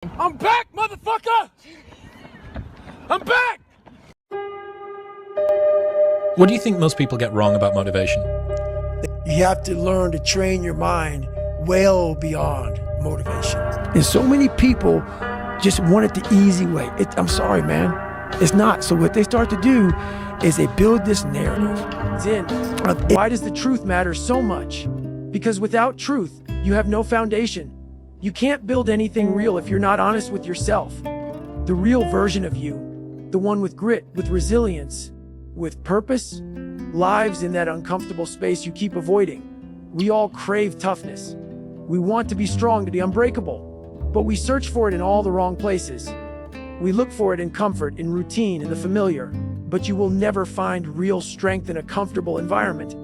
I'm back, motherfucker! I'm back! What do you think most people get wrong about motivation? You have to learn to train your mind well beyond motivation. And so many people just want it the easy way. I'm sorry, man. It's not. So what they start to do is they build this narrative. Why does the truth matter so much? Because without truth, you have no foundation. You can't build anything real if you're not honest with yourself. The real version of you, the one with grit, with resilience, with purpose, lives in that uncomfortable space you keep avoiding. We all crave toughness. We want to be strong, to be unbreakable, but we search for it in all the wrong places. We look for it in comfort, in routine, in the familiar, but you will never find real strength in a comfortable environment.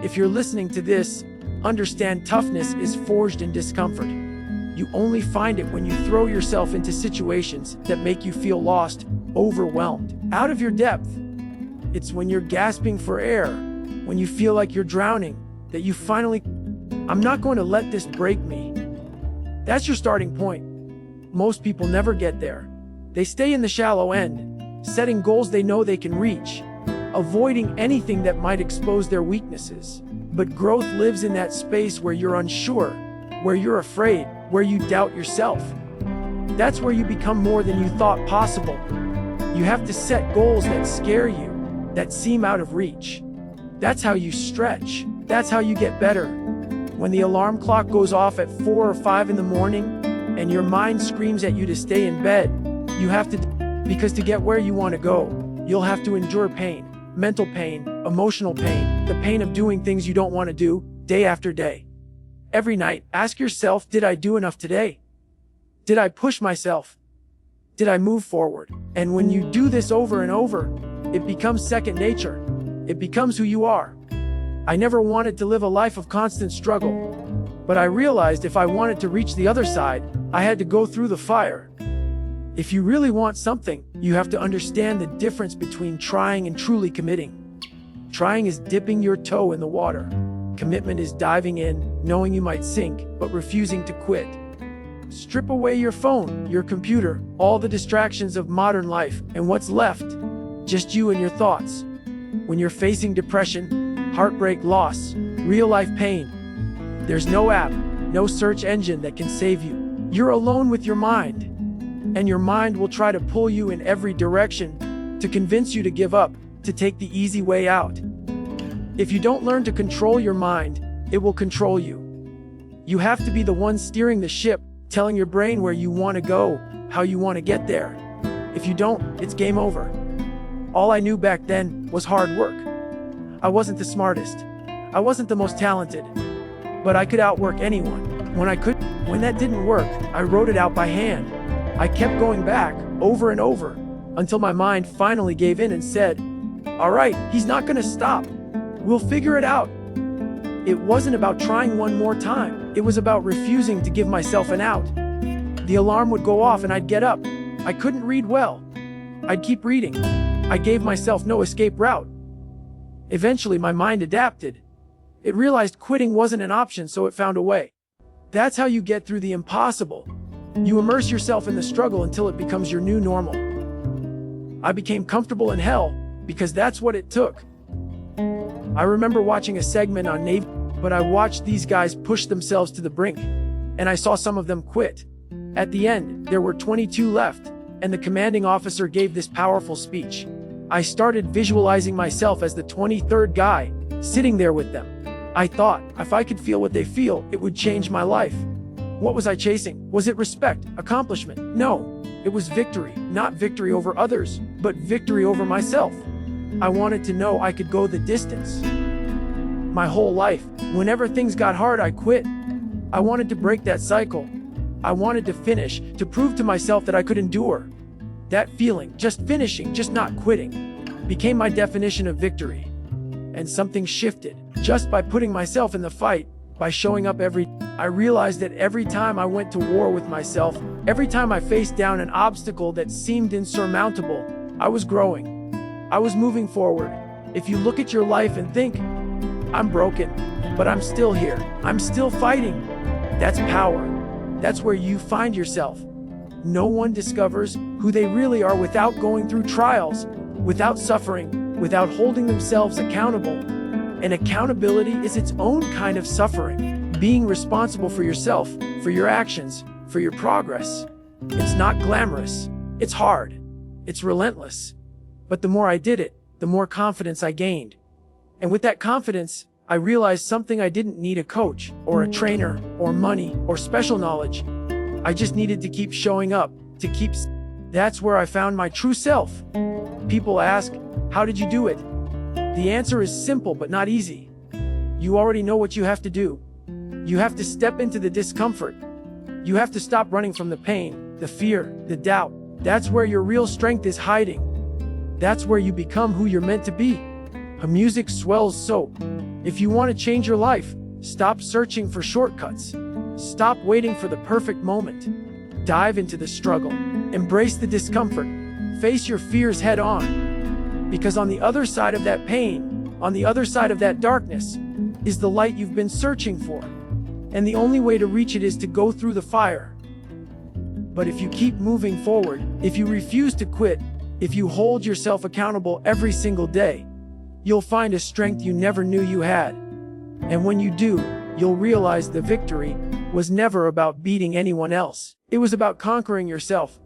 If you're listening to this, understand toughness is forged in discomfort. You only find it when you throw yourself into situations that make you feel lost, overwhelmed, out of your depth. It's when you're gasping for air, when you feel like you're drowning, that you finally, I'm not going to let this break me. That's your starting point. Most people never get there. They stay in the shallow end, setting goals they know they can reach, avoiding anything that might expose their weaknesses. But growth lives in that space where you're unsure, where you're afraid, where you doubt yourself. That's where you become more than you thought possible. You have to set goals that scare you, that seem out of reach. That's how you stretch. That's how you get better. When the alarm clock goes off at 4 or 5 in the morning and your mind screams at you to stay in bed, you have to, because to get where you want to go, you'll have to endure pain, mental pain, emotional pain, the pain of doing things you don't want to do, day after day. Every night, ask yourself, did I do enough today? Did I push myself? Did I move forward? And when you do this over and over, it becomes second nature. It becomes who you are. I never wanted to live a life of constant struggle, but I realized if I wanted to reach the other side, I had to go through the fire. If you really want something, you have to understand the difference between trying and truly committing. Trying is dipping your toe in the water. Commitment is diving in, knowing you might sink, but refusing to quit. Strip away your phone, your computer, all the distractions of modern life, and what's left? Just you and your thoughts. When you're facing depression, heartbreak, loss, real-life pain, there's no app, no search engine that can save you. You're alone with your mind, and your mind will try to pull you in every direction to convince you to give up, to take the easy way out. If you don't learn to control your mind, it will control you. You have to be the one steering the ship, telling your brain where you want to go, how you want to get there. If you don't, it's game over. All I knew back then was hard work. I wasn't the smartest. I wasn't the most talented, but I could outwork anyone. When that didn't work, I wrote it out by hand. I kept going back over and over until my mind finally gave in and said, all right, he's not gonna stop. We'll figure it out. It wasn't about trying one more time. It was about refusing to give myself an out. The alarm would go off and I'd get up. I couldn't read well. I'd keep reading. I gave myself no escape route. Eventually, my mind adapted. It realized quitting wasn't an option, so it found a way. That's how you get through the impossible. You immerse yourself in the struggle until it becomes your new normal. I became comfortable in hell because that's what it took. I remember watching a segment on Navy, but I watched these guys push themselves to the brink, and I saw some of them quit. At the end, there were 22 left, and the commanding officer gave this powerful speech. I started visualizing myself as the 23rd guy, sitting there with them. I thought, if I could feel what they feel, it would change my life. What was I chasing? Was it respect, accomplishment? No, it was victory. Not victory over others, but victory over myself. I wanted to know I could go the distance. My whole life, whenever things got hard, I quit. I wanted to break that cycle. I wanted to finish, to prove to myself that I could endure. That feeling, just finishing, just not quitting, became my definition of victory. And something shifted. Just by putting myself in the fight, by showing up I realized that every time I went to war with myself, every time I faced down an obstacle that seemed insurmountable, I was growing. I was moving forward. If you look at your life and think, I'm broken, but I'm still here. I'm still fighting. That's power. That's where you find yourself. No one discovers who they really are without going through trials, without suffering, without holding themselves accountable. And accountability is its own kind of suffering. Being responsible for yourself, for your actions, for your progress. It's not glamorous. It's hard. It's relentless. But the more I did it, the more confidence I gained. And with that confidence, I realized something: I didn't need a coach, or a trainer, or money, or special knowledge. I just needed to keep showing up, to keep. That's where I found my true self. People ask, how did you do it? The answer is simple but not easy. You already know what you have to do. You have to step into the discomfort. You have to stop running from the pain, the fear, the doubt. That's where your real strength is hiding. That's where you become who you're meant to be. A music swells soap. If you want to change your life, stop searching for shortcuts. Stop waiting for the perfect moment. Dive into the struggle. Embrace the discomfort. Face your fears head on. Because on the other side of that pain, on the other side of that darkness, is the light you've been searching for. And the only way to reach it is to go through the fire. But if you keep moving forward, if you refuse to quit, if you hold yourself accountable every single day, you'll find a strength you never knew you had. And when you do, you'll realize the victory was never about beating anyone else. It was about conquering yourself.